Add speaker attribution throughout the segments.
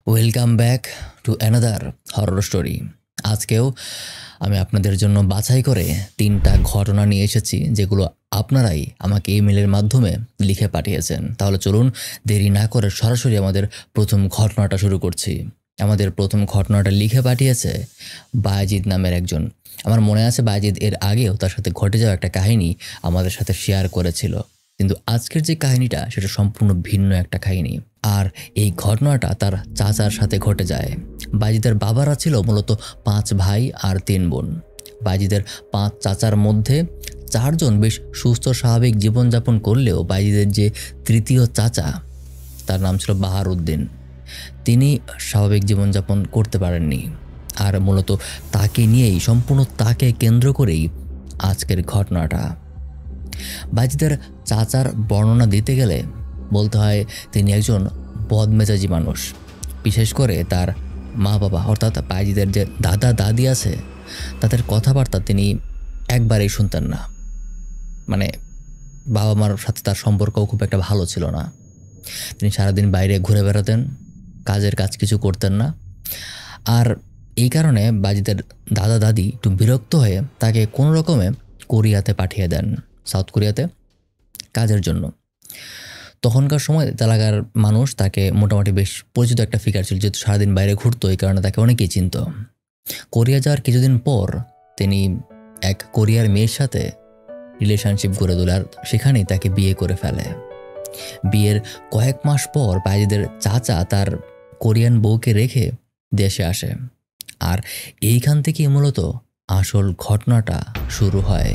Speaker 1: Welcome back to another horror story. আজকেও আমি আপনাদের জন্য বাছাই করে 3টা ঘটনা নিয়ে এসেছি, যেগুলো আপনারাই আমাকে ইমেলের মাধ্যমে লিখে পাঠিয়েছেন। তাহলে চলুন দেরি না করে সরাসরি আমাদের প্রথম ঘটনাটা শুরু করছি। আমাদের প্রথম ঘটনাটা লিখে পাঠিয়েছে বায়েজিদ নামের একজন। আমার মনে আছে বায়েজিদ এর আগেও তার সাথে ঘটে যাওয়া একটা কাহিনী আমাদের সাথে শেয়ার করেছিল, কিন্তু আজকের যে কাহিনীটা সেটা সম্পূর্ণ ভিন্ন একটা কাহিনী। আর এই ঘটনাটা তার চাচার সাথে ঘটে যায়। বায়েজিদের বাবারা ছিল মূলত 5 ভাই আর 3 বোন। বায়েজিদের 5 চাচার মধ্যে 4 জন বেশ সুস্থ স্বাভাবিক জীবনযাপন করলেও বায়েজিদের যে তৃতীয় চাচা, তার নাম ছিল বাহারউদ্দিন, তিনি স্বাভাবিক জীবনযাপন করতে পারেননি। আর মূলত তাকে নিয়েই, সম্পূর্ণ তাকে কেন্দ্র করেই আজকের ঘটনাটা। বায়েজিদের চাচার বর্ণনা দিতে গেলে বলতে হয় তিনি একজন বদমেজাজি মানুষ। বিশেষ করে তার মা বাবা অর্থাৎ বায়েজিদের যে দাদা দাদি আছে, তাদের কথাবার্তা তিনি একবারেই শুনতেন না। মানে বাবা মার সাথে তার সম্পর্কও খুব একটা ভালো ছিল না। তিনি সারাদিন বাইরে ঘুরে বেড়াতেন, কাজের কাজ কিছু করতেন না। আর এই কারণে বায়েজিদের দাদা দাদি একটু বিরক্ত হয়ে তাকে কোনো রকমে কোরিয়াতে পাঠিয়ে দেন, সাউথ কোরিয়াতে কাজের জন্য। তখনকার সময় এলাকার মানুষ তাকে মোটামুটি বেশ পরিচিত একটা ফিগার ছিল, যেহেতু সারাদিন বাইরে ঘুরতো, এই কারণে তাকে অনেকেই চিনত। কোরিয়া যাওয়ার কিছুদিন পর তিনি এক কোরিয়ার মেয়ের সাথে রিলেশনশিপ গড়ে তোলে, আর সেখানেই তাকে বিয়ে করে ফেলে। বিয়ের কয়েক মাস পর বায়েজিদের চাচা তার কোরিয়ান বউকে রেখে দেশে আসে। আর এইখান থেকেই মূলত আসল ঘটনাটা শুরু হয়।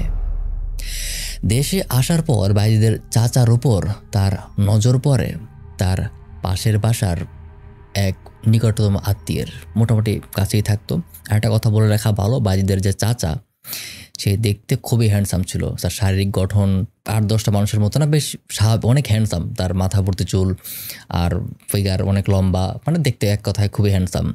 Speaker 1: দেশে আসার পর বায়েজিদের চাচার উপর তার নজর পড়ে তার পাশের বাসার এক নিকটতম আত্মীয়ের, মোটামুটি কাছেই থাকতো। আর একটা কথা বলে রাখা ভালো, বায়েজিদের যে চাচা সে দেখতে খুবই হ্যান্ডসাম ছিল। তার শারীরিক গঠন 8-10টা মানুষের মতো না, বেশ অনেক হ্যান্ডসাম। তার মাথা ভর্তি চুল আর ফিগার অনেক লম্বা, মানে দেখতে এক কথায় খুবই হ্যান্ডসাম।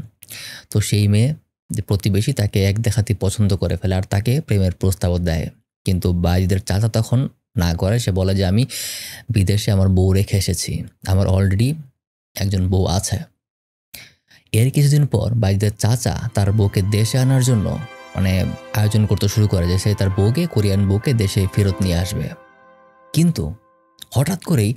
Speaker 1: তো সেই মেয়ে যে প্রতিবেশী তাকে এক দেখাতেই পছন্দ করে ফেলে আর তাকে প্রেমের প্রস্তাবও দেয়। কিন্তু বায়েজিদের চাচা তখন না করে। সে বলে যে আমি বিদেশে আমার বউ রেখে এসেছি, আমার অলরেডি একজন বউ আছে। এর কিছুদিন পর বায়েজিদের চাচা তার বউকে দেশে আনার জন্য আয়োজন করতে শুরু করে যে সে তার বউকে, কোরিয়ান বউকে দেশে ফেরত নিয়ে আসবে। কিন্তু হঠাৎ করেই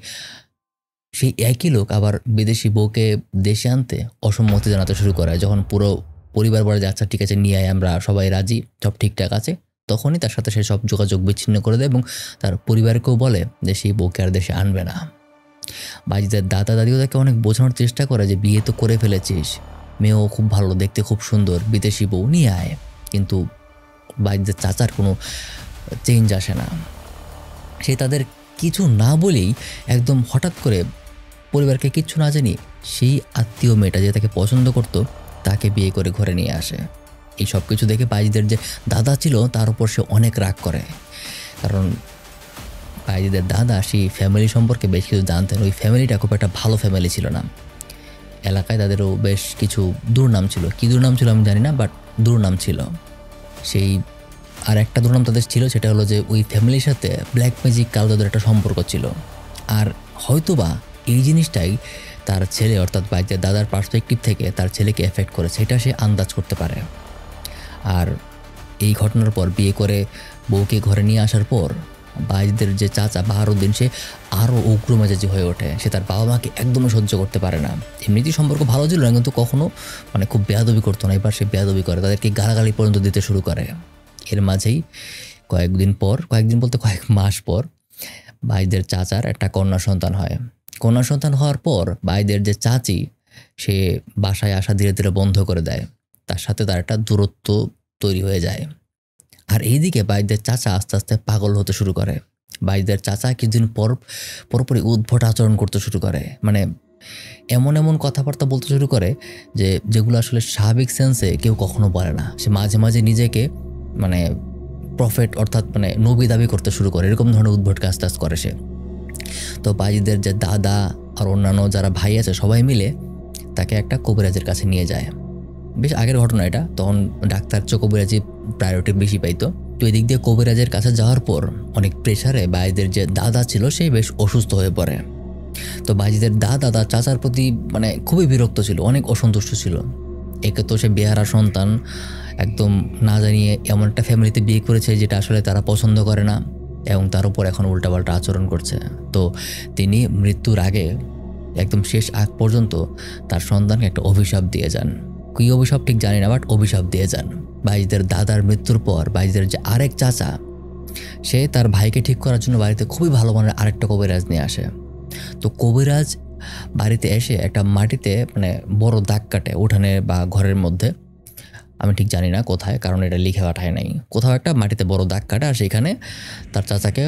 Speaker 1: সেই একই লোক আবার বিদেশি বউকে দেশে আনতে অসম্মতি জানাতে শুরু করে। যখন পুরো পরিবার বলে যে আচ্ছা ঠিক আছে নিয়ে আয়, আমরা সবাই রাজি, সব ঠিকঠাক আছে, তখনই তার সাথে সে সব যোগাযোগ বিচ্ছিন্ন করে দেয় এবং তার পরিবারকেও বলে যে সেই বউকে আর দেশে আনবে না। বায়েজিদের দাদা দাদিও তাকে অনেক বোঝানোর চেষ্টা করে যে বিয়ে তো করে ফেলেছিস, মেয়েও খুব ভালো, দেখতে খুব সুন্দর, বিদেশি বউ নিয়ে আয়। কিন্তু বায়েজিদের চাচার কোনো চেঞ্জ আসে না। সে তাদের কিছু না বলেই একদম হঠাৎ করে পরিবারকে কিচ্ছু না জানি সেই আত্মীয় মেয়েটা যে তাকে পছন্দ করত তাকে বিয়ে করে ঘরে নিয়ে আসে। এই সব কিছু দেখে বায়েজিদের যে দাদা ছিল তার উপর সে অনেক রাগ করে, কারণ বায়েজিদের দাদা সেই ফ্যামিলি সম্পর্কে বেশ কিছু জানতেন। ওই ফ্যামিলিটা খুব একটা ভালো ফ্যামিলি ছিল না। এলাকায় তাদেরও বেশ কিছু দুর্নাম ছিল, কী দুর্নাম ছিল আমি জানি না, বাট দুর্নাম ছিল। সেই আর একটা দুর্নাম তাদের ছিল, সেটা হলো যে ওই ফ্যামিলির সাথে ব্ল্যাক ম্যাজিক কালো তাদের একটা সম্পর্ক ছিল। আর হয়তোবা এই জিনিসটাই তার ছেলে অর্থাৎ বায়েজিদের দাদার পার্সপেক্টিভ থেকে তার ছেলেকে এফেক্ট করেছে, এটা সে আন্দাজ করতে পারে। আর এই ঘটনার পর বিয়ে করে বউকে ঘরে নিয়ে আসার পর বায়েজিদের যে চাচা বাহারউদ্দিন সে আরও উগ্র মেজাজি হয়ে ওঠে। সে তার বাবা মাকে একদমই সহ্য করতে পারে না। এমনিতেই সম্পর্ক ভালো ছিল না, কিন্তু কখনো খুব বেয়াদবি করতো না। এবার সে বেয়াদবি করে, তাদেরকে গালাগালি পর্যন্ত দিতে শুরু করে। এর মাঝেই কয়েকদিন বলতে কয়েক মাস পর বায়েজিদের চাচার একটা কন্যা সন্তান হয়। কন্যা সন্তান হওয়ার পর বায়েজিদের যে চাচি সে বাসায় আসা ধীরে ধীরে বন্ধ করে দেয়। তার সাথে তার একটা দূরত্ব তৈরি হয়ে যায়। আর এইদিকে বায়েজিদের চাচা আস্তে আস্তে পাগল হতে শুরু করে। বায়েজিদের চাচা কিছুদিন পরপরই উদ্ভট আচরণ করতে শুরু করে, এমন এমন কথাবার্তা বলতে শুরু করে যেগুলো আসলে স্বাভাবিক সেন্সে কেউ কখনো বলে না। সে মাঝে মাঝে নিজেকে প্রফেট অর্থাৎ নবী দাবি করতে শুরু করে, এরকম ধরনের উদ্ভট কাজ করে সে। তো বায়েজিদের যে দাদা আর অন্যান্য যারা ভাই আছে সবাই মিলে তাকে একটা কবিরাজের কাছে নিয়ে যায়। বেশ আগের ঘটনা এটা, তখন ডাক্তার চেয়ে কবিরাজি প্রায়োরিটি বেশি পাইতো। তো এদিক দিয়ে কবিরাজের কাছে যাওয়ার পর অনেক প্রেশারে বায়েজিদের যে দাদা ছিল সে বেশ অসুস্থ হয়ে পড়ে। তো বাইজিদের দাদা তার চাচার প্রতি মানে খুবই বিরক্ত ছিল, অনেক অসন্তুষ্ট ছিল। একে তো সে বেহারা সন্তান, একদম না জানিয়ে এমন একটা ফ্যামিলিতে বিয়ে করেছে যেটা আসলে তারা পছন্দ করে না, এবং তার উপর এখন উল্টাপাল্টা আচরণ করছে। তো তিনি মৃত্যুর আগে একদম শেষ আগ পর্যন্ত তার সন্তানকে একটা অভিশাপ দিয়ে যান। কী অভিশাপ ঠিক জানি না, বাট অভিশাপ দিয়ে যান। বাইজিদের দাদার মৃত্যুর পর বাইজিদের যে আরেক চাচা, সে তার ভাইকে ঠিক করার জন্য বাড়িতে খুবই ভালো মানের আরেকটা কবিরাজ নিয়ে আসে। তো কবিরাজ বাড়িতে এসে একটা মাটিতে মানে বড় দাগ কাটে উঠানে বা ঘরের মধ্যে, আমি ঠিক জানি না কোথায়, কারণ এটা লিখে পাঠায় নাই। কোথাও একটা মাটিতে বড় দাগ কাটে আর সেখানে তার চাচাকে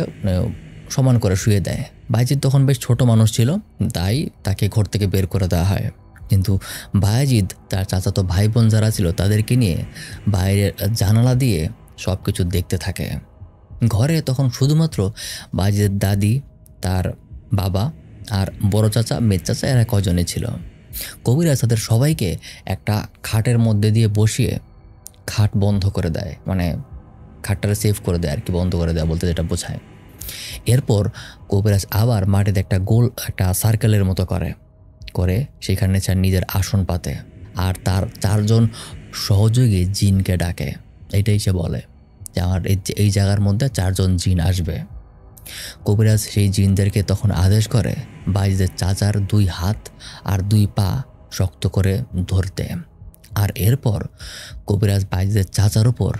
Speaker 1: সমান করে শুয়ে দেয়। বায়েজিদ তখন বেশ ছোট মানুষ ছিল, তাই তাকে ঘর থেকে বের করে দেওয়া হয়। কিন্তু বায়েজিদ তার চাচাতো ভাই বোন যারা ছিল তাদেরকে নিয়ে বাইরের জানালা দিয়ে সব কিছু দেখতে থাকে। ঘরে তখন শুধুমাত্র বায়েজিদের দাদি, তার বাবা আর বড় চাচা, মেজ চাচা, এরা কজনই ছিল। কবিরাজ তাদের সবাইকে একটা খাটের মধ্যে দিয়ে বসিয়ে খাট বন্ধ করে দেয়, মানে খাটটারে সেভ করে দেয় আর কি, বন্ধ করে দেয় বলতে যেটা বোঝায়। এরপর কবিরাজ আবার মাটিতে একটা গোল একটা সার্কেলের মতো করে সেখানে নিজের আসন পাতে আর তার 4 জন সহযোগী জিনকে ডাকে। এটাই সে বলে যে আমার এই জায়গার মধ্যে 4 জন জিন আসবে। কবিরাজ সেই জিনদেরকে তখন আদেশ করে বাইজিদের চাচার 2 হাত আর 2 পা শক্ত করে ধরতে। আর এরপর কবিরাজ বাইজিদের চাচার উপর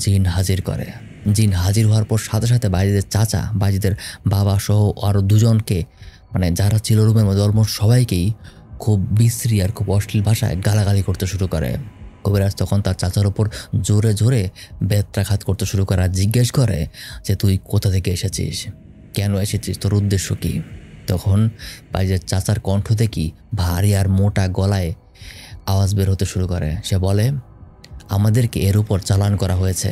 Speaker 1: জিন হাজির করে। জিন হাজির হওয়ার পর সাথে সাথে বাইজিদের চাচা, বাইজিদের বাবা সহ আরও 2 জনকে, মানে যারা ছিল রুমের মধ্যে অলমোস্ট সবাইকেই খুব বিশ্রী আর খুব অশ্লীল ভাষায় গালাগালি করতে শুরু করে। কবিরাজ তখন তার চাচার উপর জোরে জোরে বেত্রাঘাত করতে শুরু করে আর জিজ্ঞেস করে যে তুই কোথা থেকে এসেছিস, কেন এসেছিস, তোর উদ্দেশ্য কী? তখন বাইজিদের চাচার কণ্ঠ থেকে ভারী আর মোটা গলায় আওয়াজ বের হতে শুরু করে। সে বলে, আমাদেরকে এর উপর চালান করা হয়েছে,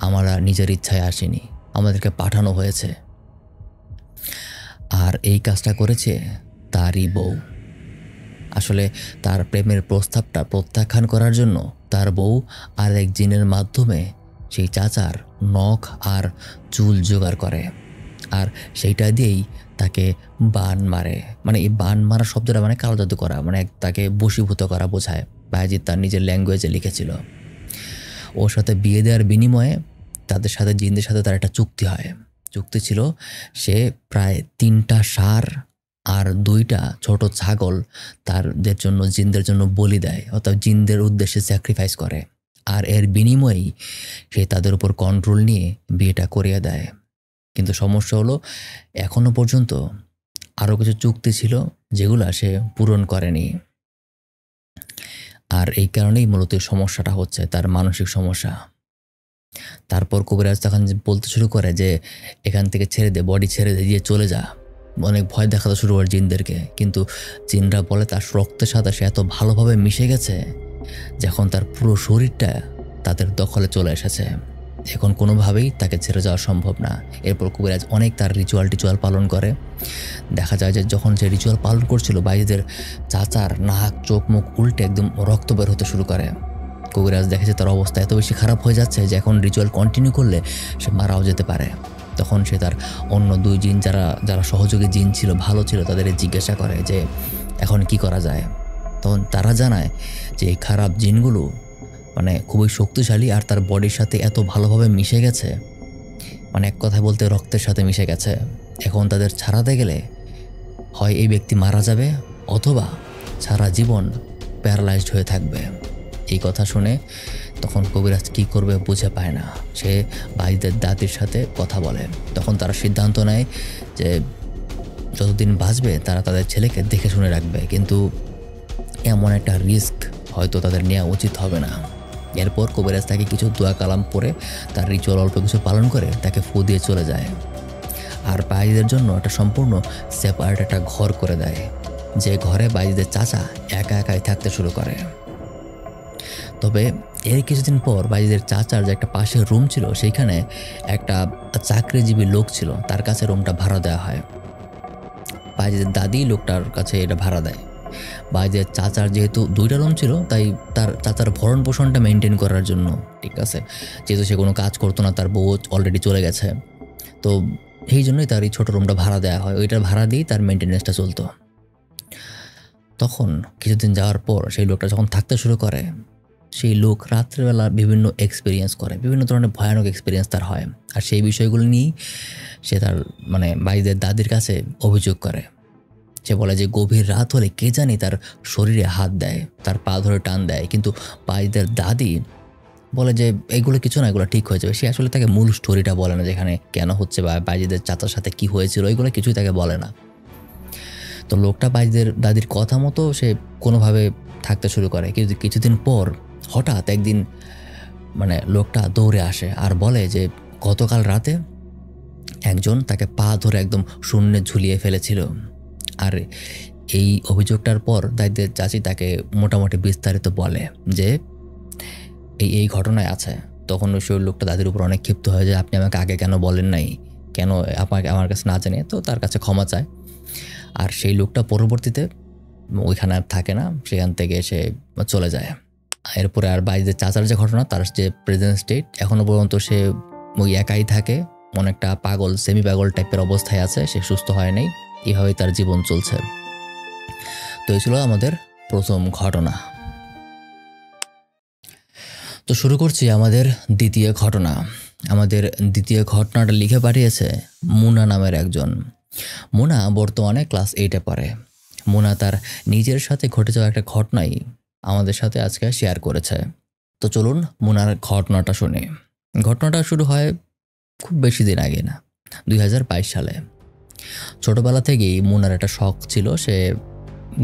Speaker 1: আমরা নিজের ইচ্ছায় আসিনি, আমাদেরকে পাঠানো হয়েছে। আর এই কাজটা করেছে তারই বউ। আসলে তার প্রেমের প্রস্তাবটা প্রত্যাখ্যান করার জন্য তার বউ আর এক জিনের মাধ্যমে সেই চাচার নখ আর চুল জোগাড় করে, আর সেইটা দিয়েই তাকে বান মারে। মানে এই বান মারা শব্দটা মানে কালো জাদু করা, মানে তাকে বশীভূত করা বোঝায়। বায়েজিদ তার নিজের ল্যাঙ্গুয়েজে লিখেছিল। ওর সাথে বিয়ে দেওয়ার বিনিময়ে তাদের সাথে, জিনদের সাথে তার একটা চুক্তি হয়। চুক্তি ছিল সে প্রায় 3টা ষাঁড় আর 2টা ছোট ছাগল তাদের জন্য, জিনদের জন্য বলি দেয়, অর্থাৎ জিনদের উদ্দেশ্যে স্যাক্রিফাইস করে। আর এর বিনিময়েই সে তাদের উপর কন্ট্রোল নিয়ে বিয়েটা করিয়ে দেয়। কিন্তু সমস্যা হলো এখনো পর্যন্ত আরও কিছু চুক্তি ছিল যেগুলো সে পূরণ করেনি। আর এই কারণেই মূলত সমস্যাটা হচ্ছে তার মানসিক সমস্যা। তারপর কবিরাজ তখন বলতে শুরু করে যে এখান থেকে ছেড়ে দে, বডি ছেড়ে দিয়ে চলে যা। অনেক ভয় দেখাতে শুরু করে জিনদেরকে, কিন্তু জিনরা বলে তার রক্তের সাথে সে এত ভালোভাবে মিশে গেছে যখন তার পুরো শরীরটা তাদের দখলে চলে এসেছে, এখন কোনোভাবেই তাকে ছেড়ে যাওয়া সম্ভব না। এরপর কবিরাজ অনেক তার রিচুয়াল পালন করে। দেখা যায় যে যখন সে রিচুয়াল পালন করছিল, বাইজিদের চাচার নাক, চোখ, মুখ উল্টে একদম রক্ত বের হতে শুরু করে। কবিরাজ দেখেছে তার অবস্থা এত বেশি খারাপ হয়ে যাচ্ছে যে এখন রিচুয়াল কন্টিনিউ করলে সে মারাও যেতে পারে। তখন সে তার অন্য 2 জিন যারা সহযোগী জিন ছিল, ভালো ছিল, তাদের জিজ্ঞাসা করে যে এখন কি করা যায়। তখন তারা জানায় যে এই খারাপ জিনগুলো মানে খুবই শক্তিশালী আর তার বডির সাথে এত ভালোভাবে মিশে গেছে, মানে এক কথায় বলতে রক্তের সাথে মিশে গেছে। এখন তাদের ছাড়াতে গেলে হয় এই ব্যক্তি মারা যাবে অথবা সারা জীবন প্যারালাইজড হয়ে থাকবে। এই কথা শুনে তখন কবিরাজ কী করবে বুঝে পায় না। সে বাইজিদের দাদির সাথে কথা বলে। তখন তারা সিদ্ধান্ত নেয় যে যতদিন বাঁচবে তারা তাদের ছেলেকে দেখে শুনে রাখবে, কিন্তু এমন একটা রিস্ক হয়তো তাদের নেওয়া উচিত হবে না। এরপর কবিরাজ তাকে কিছু দোয়া কালাম পরে তার রিচুয়াল অল্প কিছু পালন করে তাকে ফু দিয়ে চলে যায়। আর বাইজিদের জন্য একটা সম্পূর্ণ সেপারেট একটা ঘর করে দেয়, যে ঘরে বাইজিদের চাচা একা একাই থাকতে শুরু করে। তবে এর কিছুদিন পর বাইজিদের চাচার যে একটা পাশের রুম ছিল, সেইখানে একটা চাকরিজীবী লোক ছিল, তার কাছে রুমটা ভাড়া দেওয়া হয়। বাইজিদের দাদি লোকটার কাছে এটা ভাড়া দেয়। বাইজিদের চাচার যেহেতু 2টা রুম ছিল, তাই তার চাচার ভরণ পোষণটা মেনটেন করার জন্য, ঠিক আছে, যেহেতু সে কোনো কাজ করতো না, তার বউ অলরেডি চলে গেছে, তো এই জন্যই তার এই ছোট রুমটা ভাড়া দেওয়া হয়, ওইটার ভাড়া দিয়েই তার মেনটেন্যান্সটা চলতো। তখন কিছুদিন যাওয়ার পর সেই লোকটা যখন থাকতে শুরু করে, সেই লোক রাত্রেবেলা বিভিন্ন এক্সপিরিয়েন্স করে, বিভিন্ন ধরনের ভয়ানক এক্সপিরিয়েন্স তার হয়। আর সেই বিষয়গুলো নিয়েই সে তার বাইদের দাদির কাছে অভিযোগ করে। সে বলে যে গভীর রাত হলে কে জানি তার শরীরে হাত দেয়, তার পা ধরে টান দেয়, কিন্তু বাইদের দাদি বলে যে এগুলো কিছু না, এগুলো ঠিক হয়ে যাবে। সে আসলে তাকে মূল স্টোরিটা বলে না, যেখানে কেন হচ্ছে বা বাইজিদের চাচার সাথে কি হয়েছিল, এগুলো কিছুই তাকে বলে না। তো লোকটা বাইজিদের দাদির কথা মতো সে কোনোভাবে থাকতে শুরু করে। কিন্তু কিছুদিন পর হঠাৎ একদিন লোকটা দৌড়ে আসে আর বলে যে গতকাল রাতে একজন তাকে পা ধরে একদম শূন্যে ঝুলিয়ে ফেলেছিল। আর এই অভিযোগটার পর দাদিদের চাচি তাকে মোটামুটি বিস্তারিত বলে যে এই ঘটনায় আছে। তখন সেই লোকটা দাদির উপর অনেক ক্ষিপ্ত হয়ে যায়, আপনি আমাকে আগে কেন বলেন নাই, কেন আপনাকে আমার কাছে না জানিয়ে। তো তার কাছে ক্ষমা চায়। আর সেই লোকটা পরবর্তীতে ওইখানে আর থাকে না, সেখান থেকে সে চলে যায়। এরপরে আর বাইদের চাচার যে ঘটনা, তার যে প্রেজেন্ট স্টেট, এখনও পর্যন্ত সে ওই একাই থাকে, অনেকটা পাগল, সেমি পাগল টাইপের অবস্থায় আছে, সে সুস্থ হয় নাই। এভাবেই তার জীবন চলছে। তো এই ছিল আমাদের প্রথম ঘটনা। তো শুরু করছি আমাদের দ্বিতীয় ঘটনা। আমাদের দ্বিতীয় ঘটনাটা লিখে পাঠিয়েছে মুনা নামের একজন। মুনা বর্তমানে ক্লাস 8-এ পড়ে। মুনা তার নিজের সাথে ঘটে যাওয়া একটা ঘটনাই আমাদের সাথে আজকে শেয়ার করেছে। তো চলুন মুনার ঘটনাটা শুনি। ঘটনাটা শুরু হয় খুব বেশি দিন আগে না, 2022 সালে। ছোটবেলা থেকেই মুনার একটা শখ ছিল, সে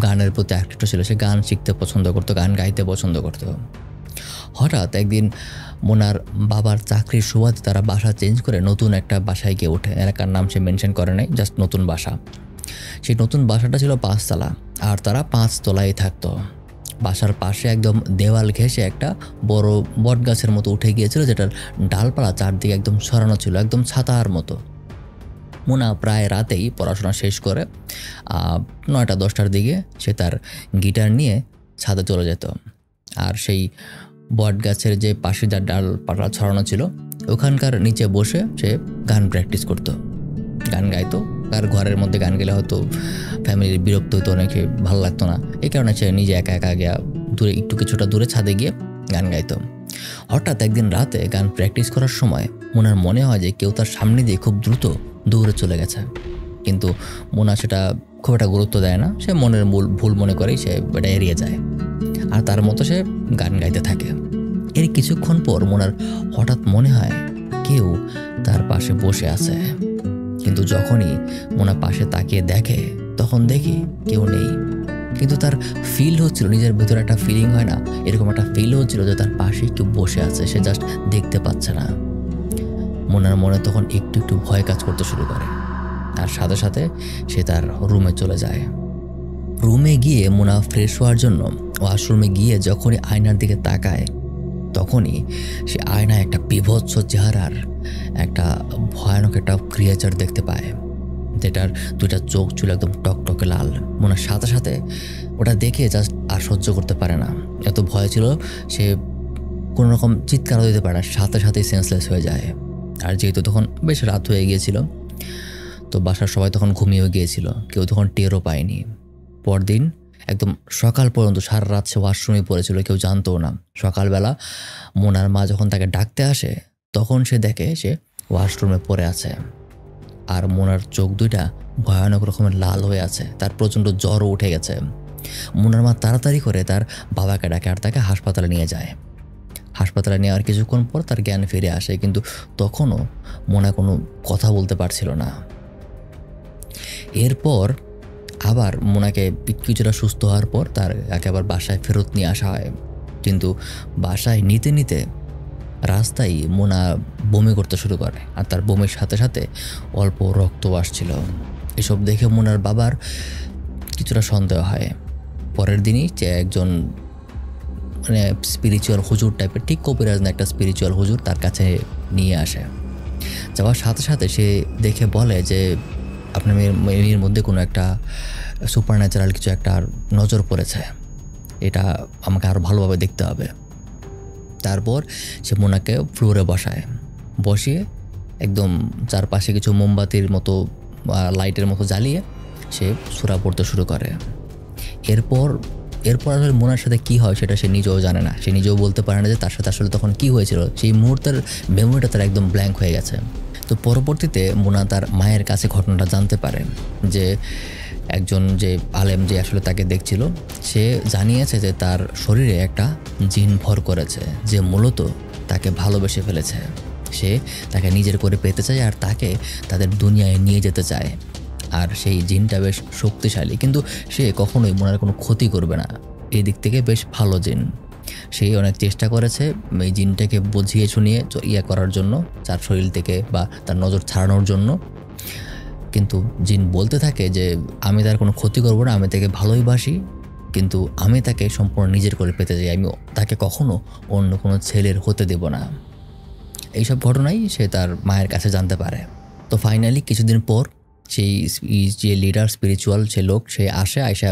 Speaker 1: গানের প্রতি আকৃষ্ট ছিল। সে গান শিখতে পছন্দ করতো, গান গাইতে পছন্দ করতো। হঠাৎ একদিন মুনার বাবার চাকরির সুবাদে তারা বাসা চেঞ্জ করে নতুন একটা বাসায় গিয়ে ওঠে। এলাকার নাম সে মেনশন করে নাই, জাস্ট নতুন বাসা। সেই নতুন বাসাটা ছিল 5 তলা, আর তারা 5 তলায় থাকতো। বাসার পাশে একদম দেওয়াল ঘেঁষে একটা বড় বট গাছের মতো উঠে গিয়েছিল, যেটার ডালপালা চারদিকে একদম ছড়ানো ছিল, একদম ছাতার মতো। মুনা প্রায় রাতেই পড়াশোনা শেষ করে 9টা-10টার দিকে সে তার গিটার নিয়ে ছাদে চলে যেত। আর সেই বট গাছের যে পাশে যার ডালপালা ছড়ানো ছিল, ওখানকার নিচে বসে সে গান প্র্যাকটিস করতো, গান গাইতো। আর ঘরের মধ্যে গান গেলে হয়তো ফ্যামিলির বিরক্ত হতো, অনেকে ভালো লাগতো না। এই কারণে সে নিজে একা একা গিয়া দূরে, একটু কিছুটা দূরে ছাদে গিয়ে গান গাইতো। হঠাৎ একদিন রাতে গান প্র্যাকটিস করার সময় মুনার মনে হয় যে কেউ তার সামনে দিয়ে খুব দ্রুত দৌড়ে চলে গেছে। কিন্তু মুনা সেটা খুব একটা গুরুত্ব দেয় না, সে মনের ভুল মনে করেই সে এটা এড়িয়ে যায়। আর তার মতো সে গান গাইতে থাকে। এর কিছুক্ষণ পর মুনার হঠাৎ মনে হয় কেউ তার পাশে বসে আছে। কিন্তু যখনই মুনা পাশে তাকিয়ে দেখে, তখন দেখি কেউ নেই। কিন্তু তার ফিল হচ্ছিল, নিজের ভিতরে একটা ফিলিং হয় না, এরকম একটা ফিল হচ্ছিল যে তার পাশে একটু বসে আছে, সে জাস্ট দেখতে পাচ্ছে না। মুনার মনে তখন একটু একটু ভয় কাজ করতে শুরু করে। আর সাথে সাথে সে তার রুমে চলে যায়। রুমে গিয়ে মুনা ফ্রেশ হওয়ার জন্য ওয়াশরুমে গিয়ে যখনই আয়নার দিকে তাকায়, তখনই সে আয়নায় একটা বিভৎস চেহারার একটা ভয়ানক একটা ক্রিয়েচার দেখতে পায়, যেটার 2টা চোখ ছিল একদম টকটকে লাল। মুনার সাথে সাথে ওটা দেখে জাস্ট আর সহ্য করতে পারে না, এত ভয় ছিল। সে কোনো রকম চিৎকারও দিতে পারে না, সাথে সাথেই সেন্সলেস হয়ে যায়। আর যেহেতু তখন বেশ রাত হয়ে গিয়েছিল, তো বাসার সবাই তখন ঘুমিয়েও গিয়েছিল, কেউ তখন টেরও পায়নি। পরদিন একদম সকাল পর্যন্ত সারা রাত সে ওয়াশরুমে পড়েছিল, কেউ জানতও না। সকালবেলা মোনার মা যখন তাকে ডাকতে আসে, তখন সে দেখে সে ওয়াশরুমে পড়ে আছে। আর মোনার চোখ 2টা ভয়ানক রকমের লাল হয়ে আছে, তার প্রচণ্ড জ্বরও উঠে গেছে। মোনার মা তাড়াতাড়ি করে তার বাবাকে ডাকে আর তাকে হাসপাতালে নিয়ে যায়। হাসপাতালে নেওয়ার কিছুক্ষণ পর তার জ্ঞান ফিরে আসে, কিন্তু তখনও মোনা কোনো কথা বলতে পারছিল না। এরপর আবার মোনাকে কিছুটা সুস্থ হওয়ার পর তাকে আবার বাসায় ফেরত নিয়ে আসা হয়। কিন্তু বাসায় নিতে নিতে রাস্তায় মোনা বমি করতে শুরু করে, আর তার বমির সাথে সাথে অল্প রক্ত আসছিল। এসব দেখে মোনার বাবার কিছুটা সন্দেহ হয়। পরের দিনই যে একজন স্পিরিচুয়াল হুজুর টাইপের, ঠিক কবিরাজ না, একটা স্পিরিচুয়াল হুজুর তার কাছে নিয়ে আসে। যাওয়ার সাথে সাথে সে দেখে বলে যে আপনার মেয়ের মধ্যে কোনো একটা সুপার ন্যাচারাল কিছু একটা নজর পড়েছে, এটা আমাকে আরও ভালোভাবে দেখতে হবে। তারপর সে মোনাকে ফ্লোরে বসায়, বসিয়ে একদম চারপাশে কিছু মোমবাতির মতো লাইটের মতো জ্বালিয়ে সে সূরা পড়তে শুরু করে। এরপর এরপর আসলে মোনার সাথে কী হয় সেটা সে নিজেও জানে না, সে নিজেও বলতে পারে না যে তার সাথে আসলে তখন কী হয়েছিল। সেই মুহূর্তের মেমোরিটা তার একদম ব্ল্যাঙ্ক হয়ে গেছে। তো পরবর্তীতে মোনা তার মায়ের কাছে ঘটনাটা জানতে পারে যে একজন যে আলেম যে আসলে তাকে দেখছিল সে জানিয়েছে যে তার শরীরে একটা জিন ভর করেছে, যে মূলত তাকে ভালোবেসে ফেলেছে। সে তাকে নিজের করে পেতে চায় আর তাকে তাদের দুনিয়ায় নিয়ে যেতে চায়। আর সেই জিনটা বেশ শক্তিশালী, কিন্তু সে কখনোই মোনার কোনো ক্ষতি করবে না। এই দিক থেকে বেশ ভালো জিন। সে অনেক চেষ্টা করেছে এই জিনটাকে বুঝিয়ে শুনিয়ে করার জন্য, তার শরীর থেকে বা তার নজর ছাড়ানোর জন্য। কিন্তু জিন বলতে থাকে যে আমি তার কোনো ক্ষতি করব না, আমি তাকে ভালোই বাসি, কিন্তু আমি তাকে সম্পূর্ণ নিজের করে পেতে চাই, আমি তাকে কখনো অন্য কোনো ছেলের হতে দেব না। এইসব ঘটনাই সে তার মায়ের কাছে জানতে পারে। তো ফাইনালি কিছুদিন পর সেই যে লিডার স্পিরিচুয়াল সে লোক সে আয়সা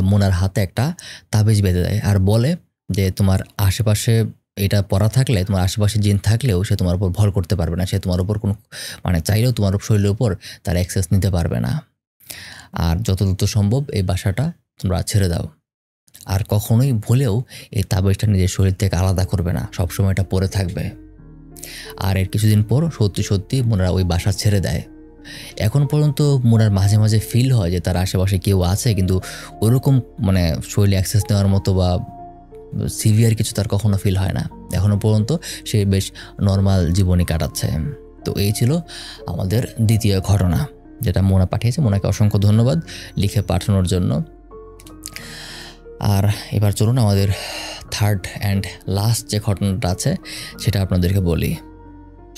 Speaker 1: মোনার হাতে একটা তাবিজ বেঁধে দেয় আর বলে যে তোমার আশেপাশে এটা পড়া থাকলে, তোমার আশেপাশে জিন থাকলেও সে তোমার উপর ভর করতে পারবে না, সে তোমার উপর কোনো চাইলেও তোমার শরীরের উপর তার অ্যাক্সেস নিতে পারবে না। আর যত দ্রুত সম্ভব এই বাসাটা তোমরা ছেড়ে দাও, আর কখনোই ভুলেও এই তাবিজটা নিজের শরীর থেকে আলাদা করবে না, সবসময় এটা পরে থাকবে। আর এর কিছুদিন পর সত্যি মোনারা ওই বাসা ছেড়ে দেয়। এখন পর্যন্ত মোনার মাঝে মাঝে ফিল হয় যে তার আশেপাশে কেউ আছে, কিন্তু ওরকম শরীরে অ্যাক্সেস নেওয়ার মতো বা সিভিয়ার কিছু তার কখনো ফিল হয় না। এখনও পর্যন্ত সে বেশ নর্মাল জীবনই কাটাচ্ছে। তো এই ছিল আমাদের দ্বিতীয় ঘটনা যেটা মোনা পাঠিয়েছে। মোনাকে অসংখ্য ধন্যবাদ লিখে পাঠানোর জন্য। আর এবার চলুন আমাদের থার্ড অ্যান্ড লাস্ট যে ঘটনাটা আছে সেটা আপনাদেরকে বলি।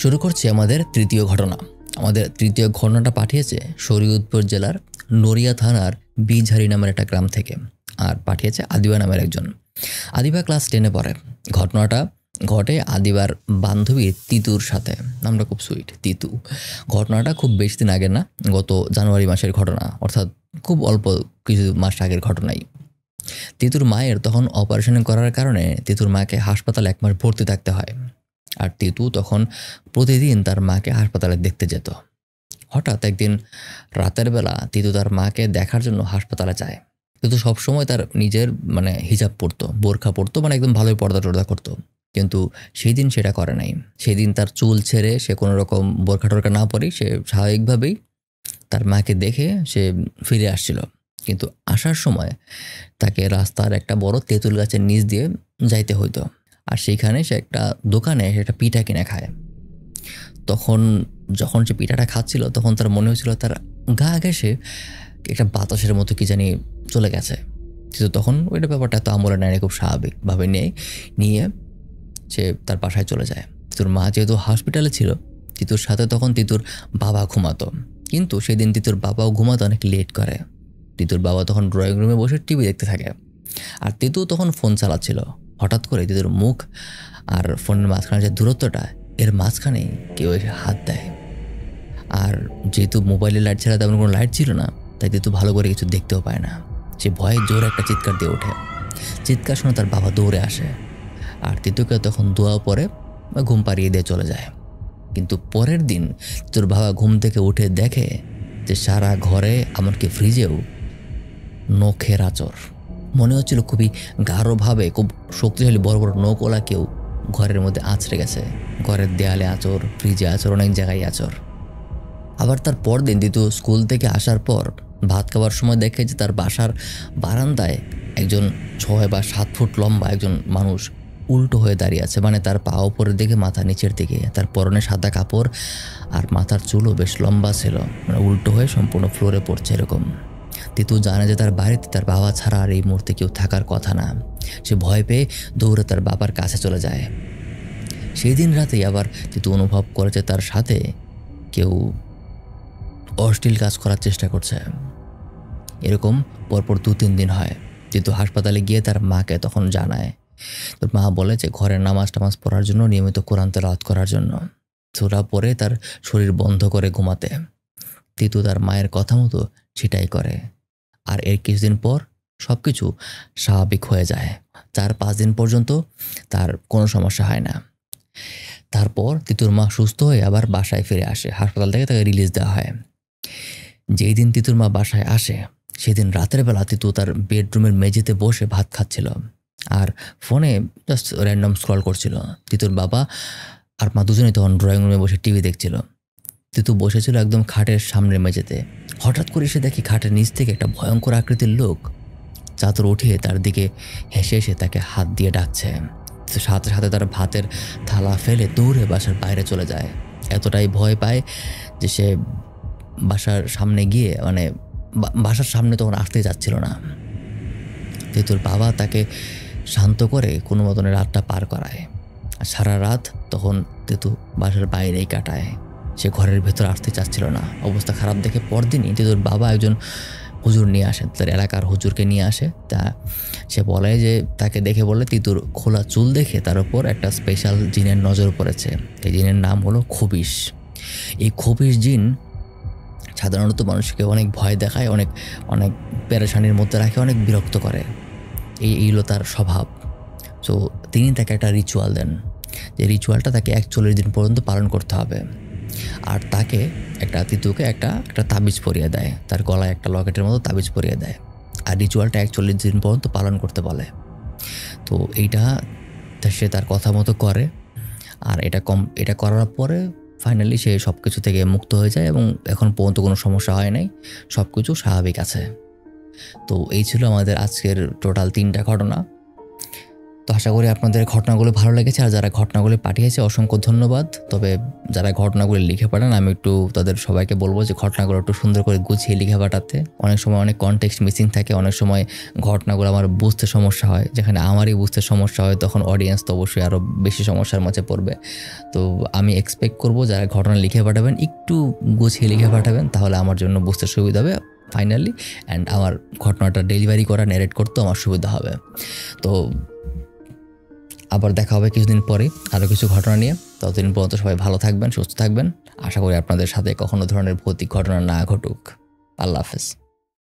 Speaker 1: শুরু করছি আমাদের তৃতীয় ঘটনা। আমাদের তৃতীয় ঘটনাটা পাঠিয়েছে শরীয়তপুর জেলার নড়িয়া থানার বিঝারি নামের একটা গ্রাম থেকে, আর পাঠিয়েছে আদিবা নামের একজন। আদিবা ক্লাস 10-এ পড়ে। ঘটনাটা ঘটে আদিবার বান্ধবী তিতুর সাথে। নামটা খুব সুইট, তিতু। ঘটনাটা খুব বেশি দিন আগের না, গত জানুয়ারি মাসের ঘটনা, অর্থাৎ খুব অল্প কিছু মাস আগের ঘটনাই। তিতুর মায়ের তখন অপারেশন করার কারণে তিতুর মাকে হাসপাতালে 1 মাস ভর্তি থাকতে হয়। আর তিতু তখন প্রতিদিন তার মাকে হাসপাতালে দেখতে যেত। হঠাৎ একদিন রাতের বেলা তিতু তার মাকে দেখার জন্য হাসপাতালে যায়। তিতু সবসময় তার নিজের হিজাব পরতো, বোরখা পরতো, একদম ভালোই পর্দা টর্দা করতো। কিন্তু সেই দিন সেটা করে নাই। সেই দিন তার চুল ছেড়ে সে কোনো রকম বোরখা টোরখা না পরেই সে স্বাভাবিকভাবেই তার মাকে দেখে সে ফিরে আসছিল। কিন্তু আসার সময় তাকে রাস্তার একটা বড় তেঁতুল গাছের নিচ দিয়ে যাইতে হইতো। আর সেইখানে সে একটা দোকানে একটা পিঠা কিনে খায়। যখন সে পিঠাটা খাচ্ছিল তখন তার মনে হয়েছিল তার গা ঘেঁষে একটা বাতাসের মতো কি জানি চলে গেছে। কিন্তু তখন ওইটা ব্যাপারটা এত আমলে নেয়, খুব স্বাভাবিকভাবে নিয়ে সে তার বাসায় চলে যায়। তিতুর মা যেহেতু হসপিটালে ছিল, তিতুর সাথে তখন তিতুর বাবা ঘুমাতো। কিন্তু সেদিন তিতুর বাবাও ঘুমাতে অনেক লেট করে। তিতুর বাবা তখন ড্রয়িং রুমে বসে টিভি দেখতে থাকে, আর তিতু তখন ফোন চালাচ্ছিল। হঠাৎ করে তিতুর মুখ আর ফোনের মাঝখানে যে দূরত্বটা, এর মাঝখানে কেউ এসে হাত দেয়। আর যেহেতু মোবাইলের লাইট ছাড়া তেমন কোনো লাইট ছিল না, তাই তিতু ভালো করে কিছু দেখতেও পায় না। সে ভয়ে জোরে একটা চিৎকার দিয়ে ওঠে। চিৎকার শুনে তার বাবা দৌড়ে আসে, আর তিতুকে তখন দোয়া পরে ঘুম পাড়িয়ে দিয়ে চলে যায়। কিন্তু পরের দিন তোর বাবা ঘুম থেকে উঠে দেখে যে সারা ঘরে, এমনকি ফ্রিজেও নখের আঁচড়। মনে হচ্ছিল খুবই গাঢ়ভাবে খুব শক্তিশালী বড় বড় নখওয়ালা কেউ ঘরের মধ্যে আঁচড়ে গেছে। ঘরের দেয়ালে আঁচড়, ফ্রিজে আঁচড়, অনেক জায়গায় আঁচড়। আবার তার পরদিন তিতু স্কুল থেকে আসার পর ভাত খাওয়ার সময় দেখে যে তার বাসার বারান্দায় একজন 6 বা 7 ফুট লম্বা একজন মানুষ উল্টো হয়ে দাঁড়িয়ে আছে। তার পা উপরের দিকে, মাথা নিচের দিকে, তার পরনে সাদা কাপড় আর মাথার চুলও বেশ লম্বা ছিল, উল্টো হয়ে সম্পূর্ণ ফ্লোরে পড়ছে এরকম। তিতু জানে যে তার বাড়িতে তার বাবা ছাড়া আর এই মুহূর্তে কেউ থাকার কথা না। সে ভয় পেয়ে দৌড়ে তার বাবার কাছে চলে যায়। সেই দিন রাতেই আবার তিতু অনুভব করেছে তার সাথে কেউ অশ্লীল কাজ করার চেষ্টা করছে। এরকম পরপর 2-3 দিন হয়। তিতু হাসপাতালে গিয়ে তার মাকে তখন জানায়। তোর মা বলে যে ঘরের নামাজ টামাজ পড়ার জন্য, নিয়মিত কোরআন তেলাওয়াত করার জন্য, সূরা পড়ে তার শরীর বন্ধ করে ঘুমাতে। তিতু তার মায়ের কথা মতো সেটাই করে। আর এর কিছুদিন পর সব কিছু স্বাভাবিক হয়ে যায়। 4-5 দিন পর্যন্ত তার কোনো সমস্যা হয় না। তারপর তিতুর মা সুস্থ হয়ে আবার বাসায় ফিরে আসে। হাসপাতাল থেকে তাকে রিলিজ দেওয়া হয়। যেই দিন তিতুর মা বাসায় আসে সেদিন রাতের বেলা তিতু তার বেডরুমের মেঝেতে বসে ভাত খাচ্ছিল আর ফোনে জাস্ট র্যান্ডম স্ক্রল করছিল। তিতুর বাবা আর মা দুজনেই তখন ড্রয়িং রুমে বসে টিভি দেখছিল। তিতু বসেছিল একদম খাটের সামনের মেঝেতে। হঠাৎ করে সে দেখি খাটের নিচ থেকে একটা ভয়ঙ্কর আকৃতির লোক চাদর উঠিয়ে তার দিকে হেসে এসে তাকে হাত দিয়ে ডাকছে। সাথে সাথে তার ভাতের থালা ফেলে দৌড়ে বাসার বাইরে চলে যায়। এতটাই ভয় পায় যে সে বাসার সামনে গিয়ে বাসার সামনে তখন আসতে যাচ্ছিল না। তিতুর বাবা তাকে শান্ত করে কোনো মতনে রাতটা পার করায়। আর সারা রাত তখন তিতু বাসার বাইরেই কাটায়। সে ঘরের ভেতর আসতে চাচ্ছিল না। অবস্থা খারাপ দেখে পরদিনই তিতুর বাবা একজন হুজুর নিয়ে আসে, তার এলাকার হুজুরকে নিয়ে আসে। তা সে বলে যে তাকে দেখে বলে তিতুর খোলা চুল দেখে তার উপর একটা স্পেশাল জিনের নজর পড়েছে। এই জিনের নাম হলো খবিশ। এই খবিশ জিন সাধারণত মানুষকে অনেক ভয় দেখায়, অনেক অনেক পেরেশানির মধ্যে রাখে, অনেক বিরক্ত করে। এই হলো তার স্বভাব। সো তিনি তাকে একটা রিচুয়াল দেন, যে রিচুয়ালটা তাকে 41 দিন পর্যন্ত পালন করতে হবে। আর তাকে তিতুকে একটা তাবিজ পরিয়ে দেয়, তার গলায় একটা লকেটের মতো তাবিজ পরিয়ে দেয়। আর রিচুয়ালটা 41 দিন পর্যন্ত পালন করতে বলে। তো এইটা সে তার কথা মতো করে। আর এটা করার পরে ফাইনালি সে সব কিছু থেকে মুক্ত হয়ে যায় এবং এখন পর্যন্ত কোনো সমস্যা হয় নাই, সব কিছু স্বাভাবিক আছে। তো এই ছিল আমাদের আজকের টোটাল 3টা ঘটনা। তো আশা করি আপনাদের ঘটনাগুলো ভালো লেগেছে। আর যারা ঘটনাগুলো পাঠিয়েছে অসংখ্য ধন্যবাদ। তবে যারা ঘটনাগুলো লিখে পাঠান আমি একটু তাদের সবাইকে বলবো যে ঘটনাগুলো একটু সুন্দর করে গুছিয়ে লিখে পাঠাতে। অনেক সময় অনেক কনটেক্সট মিসিং থাকে, অনেক সময় ঘটনাগুলো আমার বুঝতে সমস্যা হয়। যেখানে আমারই বুঝতে সমস্যা হয় তখন অডিয়েন্স তো অবশ্যই আরও বেশি সমস্যার মাঝে পড়বে। তো আমি এক্সপেক্ট করব যারা ঘটনা লিখে পাঠাবেন একটু গুছিয়ে লিখে পাঠাবেন, তাহলে আমার জন্য বুঝতে সুবিধা হবে ফাইনালি। অ্যান্ড আমার ঘটনাটা ডেলিভারি করা, ন্যারেট করতেও আমার সুবিধা হবে। তো আবার দেখা হবে কিছুদিন পরে আরও কিছু ঘটনা নিয়ে। ততদিন পর্যন্ত সবাই ভালো থাকবেন, সুস্থ থাকবেন। আশা করি আপনাদের সাথে কখনো ধরনের ভৌতিক ঘটনা না ঘটুক। আল্লাহ হাফেজ।